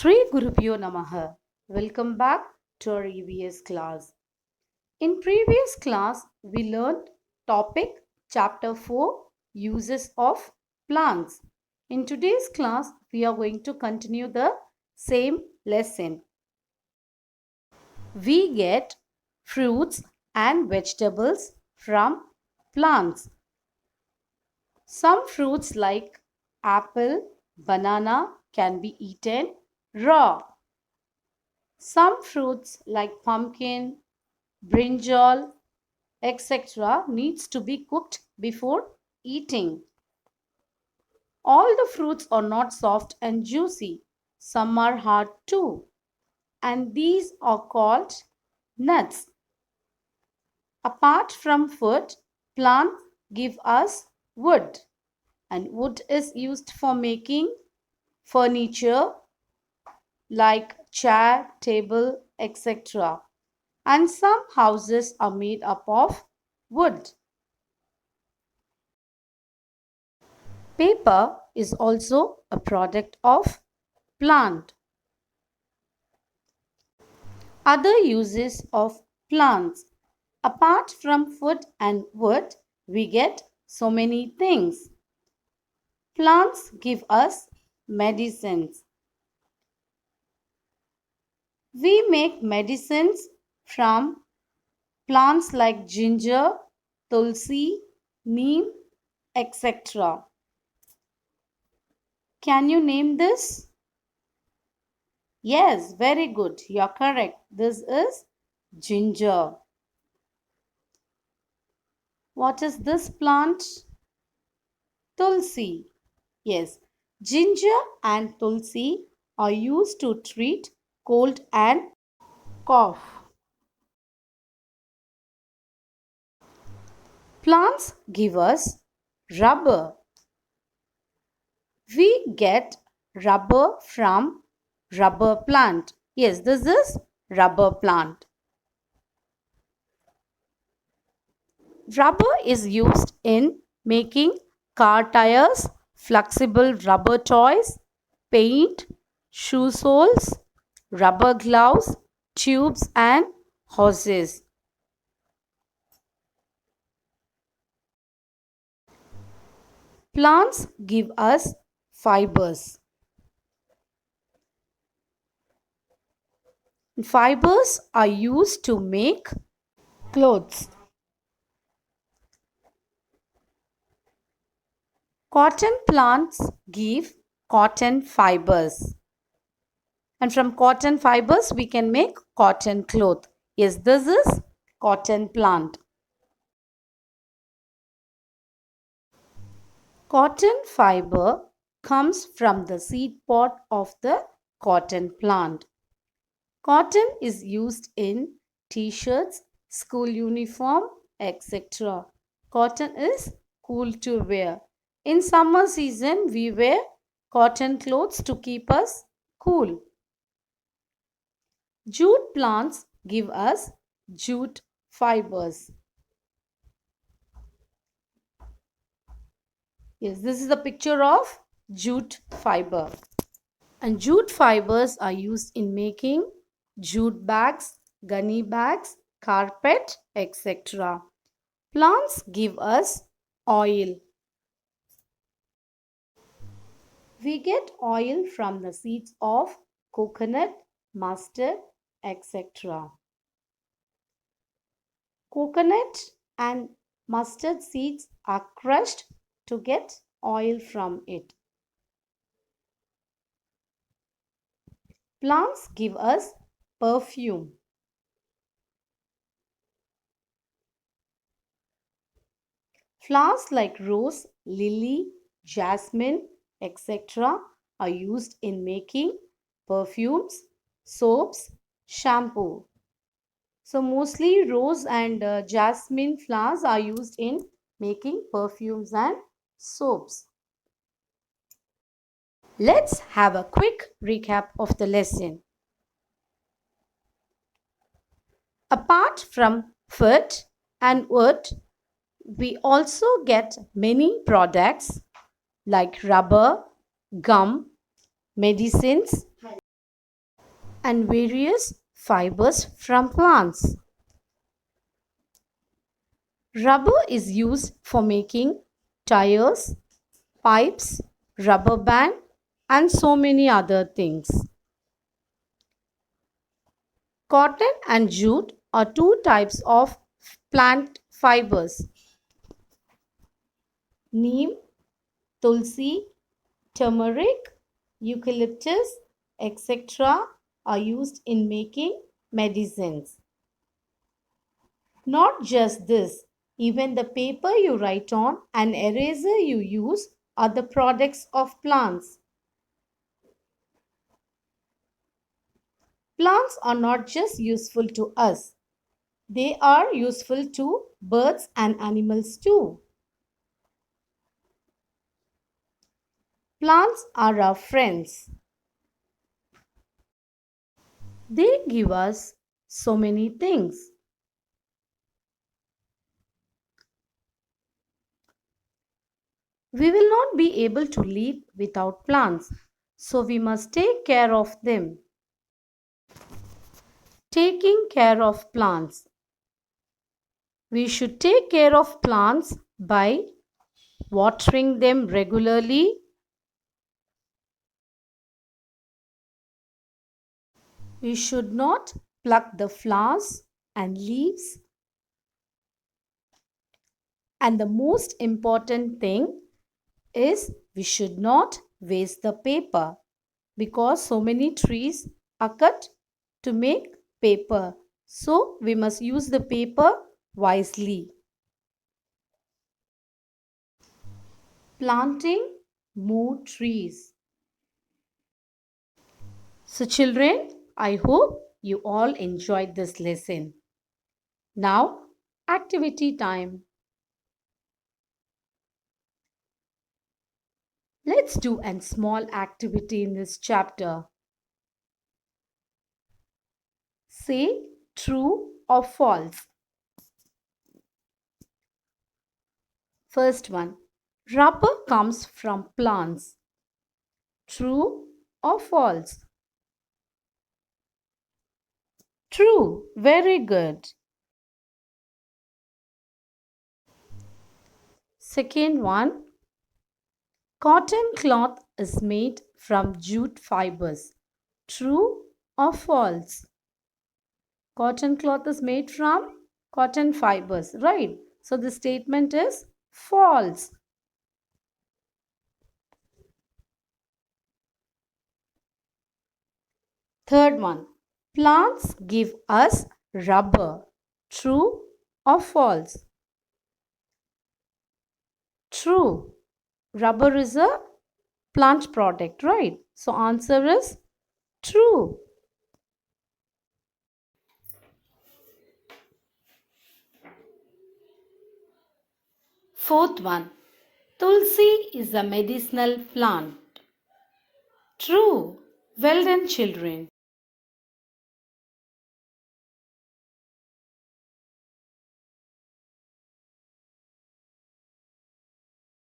Sri Gurubhyo Namaha. Welcome back to our EVS class. In previous class, we learned topic chapter 4 uses of plants. In today's class, we are going to continue the same lesson. We get fruits and vegetables from plants. Some fruits like apple, banana can be eaten raw. Some fruits like pumpkin, brinjal, etc. needs to be cooked before eating. All the fruits are not soft and juicy. Some are hard too. And these are called nuts. Apart from food, plants give us wood. And wood is used for making furniture like chair, table, etc. And some houses are made up of wood. Paper is also a product of plant. Other uses of plants. Apart from food and wood, we get so many things. Plants give us medicines. We make medicines from plants like ginger, tulsi, neem, etc. Can you name this? Yes, very good. You're correct. This is ginger. What is this plant? Tulsi. Yes, ginger and tulsi are used to treat cold and cough. Plants give us rubber. We get rubber from rubber plant. Yes, this is rubber plant. Rubber is used in making car tires, flexible rubber toys, paint, shoe soles, rubber gloves, tubes and hoses. Plants give us fibers. Fibers are used to make clothes. Cotton plants give cotton fibers. And from cotton fibers, we can make cotton cloth. Yes, this is cotton plant. Cotton fiber comes from the seed pod of the cotton plant. Cotton is used in t-shirts, school uniform, etc. Cotton is cool to wear. In summer season, we wear cotton clothes to keep us cool. Jute plants give us jute fibers. Yes, this is the picture of jute fiber. And jute fibers are used in making jute bags, gunny bags, carpet, etc. Plants give us oil. We get oil from the seeds of coconut, mustard, etc. Coconut and mustard seeds are crushed to get oil from it. Plants give us perfume. Flowers like rose, lily, jasmine, etc. are used in making perfumes, soaps, shampoo. So mostly rose and jasmine flowers are used in making perfumes and soaps. Let's have a quick recap of the lesson. Apart from food and wood, we also get many products like rubber, gum, medicines, and various fibers from plants. Rubber is used for making tires, pipes, rubber band, and so many other things. Cotton and jute are two types of plant fibers. Neem, tulsi, turmeric, eucalyptus, etc. are used in making medicines. Not just this, even the paper you write on and eraser you use are the products of plants. Plants are not just useful to us, they are useful to birds and animals too. Plants are our friends. They give us so many things. We will not be able to live without plants, so we must take care of them. Taking care of plants. We should take care of plants by watering them regularly. We should not pluck the flowers and leaves. And the most important thing is we should not waste the paper because so many trees are cut to make paper. So we must use the paper wisely. Planting more trees. So children, I hope you all enjoyed this lesson. Now, activity time. Let's do a small activity in this chapter. Say true or false. First one. Rubber comes from plants. True or false? True. Very good. Second one. Cotton cloth is made from jute fibers. True or false? Cotton cloth is made from cotton fibers, right? So the statement is false. Third one. Plants give us rubber. True or false? True. Rubber is a plant product, right? So answer is true. Fourth one. Tulsi is a medicinal plant. True. Well done, children.